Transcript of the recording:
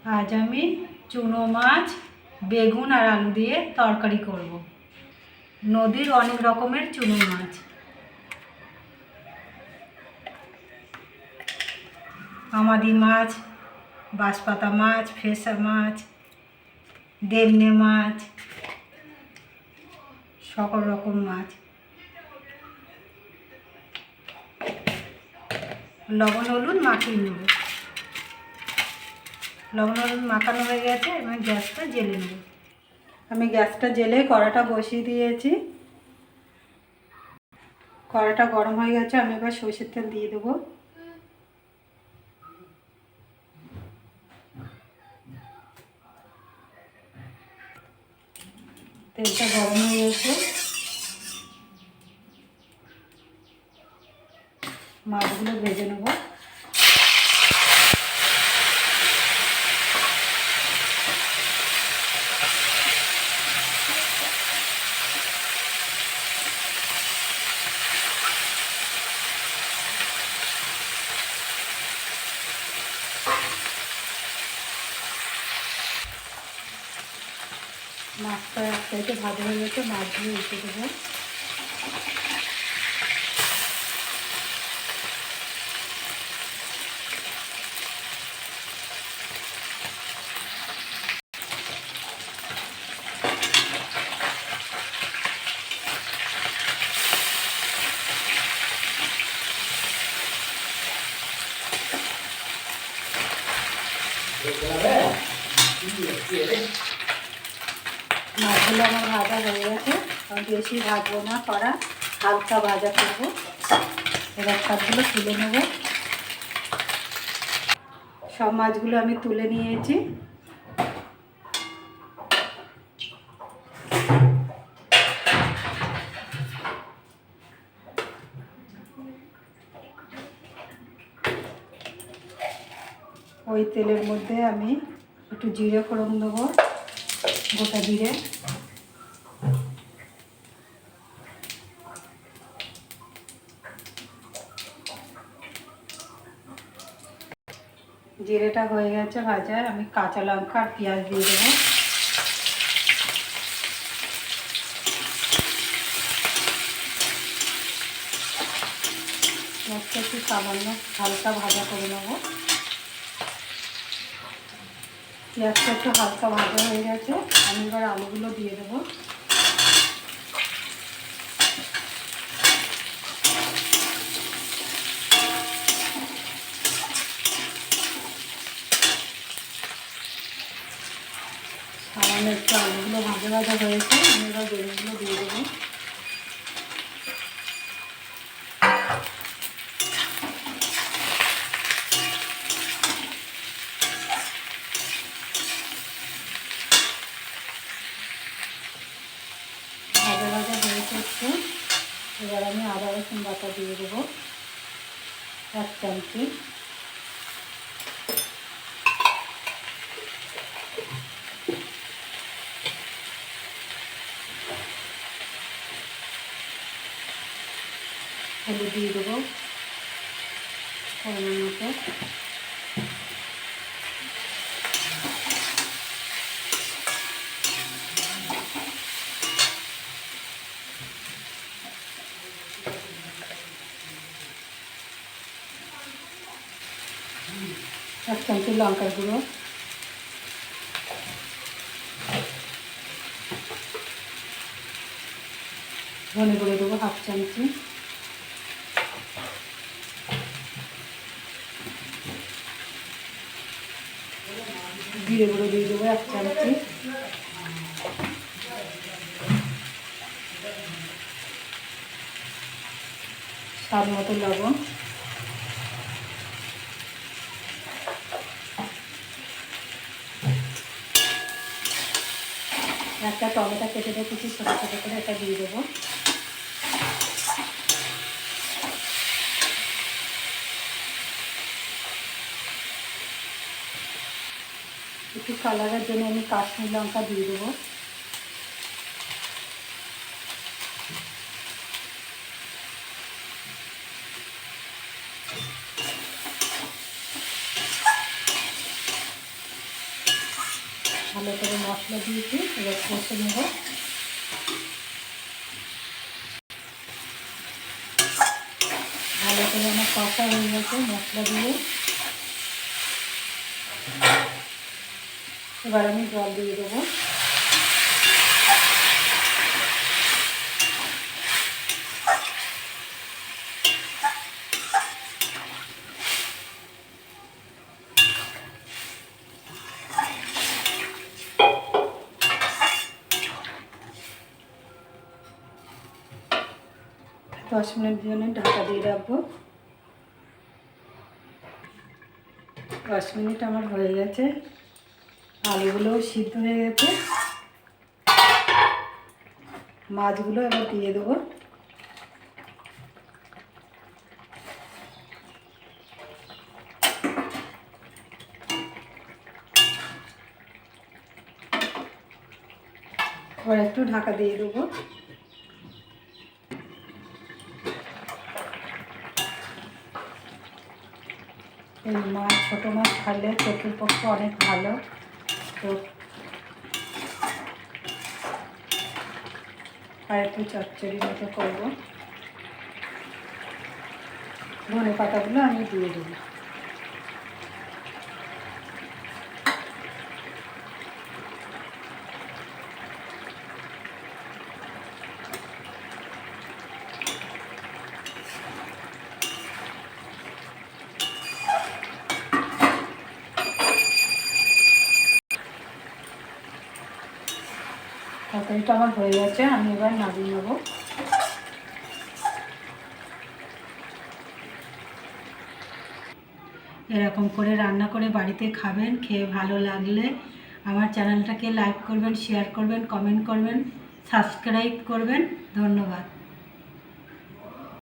আজ আমি চুনো মাছ বেগুন আর আলু দিয়ে তরকারি করব। নদীর অনেক রকমের চুনো মাছ, আমাদি মাছ, বাঁশপাতা মাছ, ফেসা মাছ, দেন্নে মাছ, সকল রকম মাছ। লবণ হলুদ মাখিয়ে নেব। লবণ হলুদ মাখানো হয়ে গেছে, এবং গ্যাসটা জেলে নেব। আমি গ্যাসটা জেলে কড়াটা বসিয়ে দিয়েছি। কড়াটা গরম হয়ে গেছে, আমি এবার সরষের তেল দিয়ে দেবো। তেলটা গরম হয়ে গেছে, মাছগুলো ভেজে নেব। মাছটা এক সাইডে ভাজা হয়ে গেছে, মাছগুলো উঠে দেবো। মাছগুলো আমার ভাজা হয়ে গেছে, আমি বেশি ভাজবো না, কড়া হালকা ভাজা করবো। এবার সবগুলো তুলে নেব। সব মাছগুলো আমি তুলে নিয়েছি। ওই তেলের মধ্যে আমি একটু জিরে ফোড়ন দেবো, গোটা জিরে, জিরেটা হয়ে গেছে ভাজা, আমি কাঁচা লঙ্কা আর পেঁয়াজ দিয়ে দেবো। মাছটা একটু সামান্য হালকা ভাজা করে নেবো। পেঁয়াজটা একটু হালকা ভাজা হয়ে গেছে, আমি এবার আলুগুলো দিয়ে দেবো। সামান্য একটু আলুগুলো ভাজা ভাজা হয়েছে, আমি এবার বেগুনগুলো দিয়ে দেবো। ভাজা ভাজা হয়েছে একটু, এবার আমি আদা রসুন বাটা দিয়ে দেবো 1 চামচি। হলুদ দিয়ে দেবো পরিমাণ মতো। এক চামচি লঙ্কার গুঁড়ো, ধনে গুঁড়ো দেবো 1/2 চামচি, জিরে গুঁড়ো দিয়ে দেবো 1 চামচি, স্বাদ মতো লবণ, একটা টমেটো কেটে রেখেছি ছোটো ছোটো করে, এটা দিয়ে দেবো। একটু কালারের জন্য আমি কাশ্মীর লঙ্কা দিয়ে দেবো। ভালো করে মশলা দিয়েছি, এবার কষে নেব। ভালো করে আমার কষা হয়ে গেছে মশলা দিয়ে। এবার আমি জল দিয়ে দেবো। দশ মিনিট জন্য ঢাকা দিয়ে রাখবো। 10 মিনিট আমার হয়ে গেছে, আলুগুলোও সিদ্ধ হয়ে গেছে। মাছগুলো এবার দিয়ে দেবো। এবার একটু ঢাকা দিয়ে দেবো। এই মাছ, ছোটো মাছ খালে চোখের পক্ষে অনেক ভালো। তো আর একটু চচ্চড়ি মতো করবো। ধনে পাতাগুলো আমি দিয়ে দেবো। তরকারিটা আমার হয়ে গেছে, আমি এবার নামিয়ে নেবো। এরকম করে রান্না করে বাড়িতে খাবেন, খেয়ে ভালো লাগলে আমার চ্যানেলটাকে লাইক করবেন, শেয়ার করবেন, কমেন্ট করবেন, সাবস্ক্রাইব করবেন। ধন্যবাদ।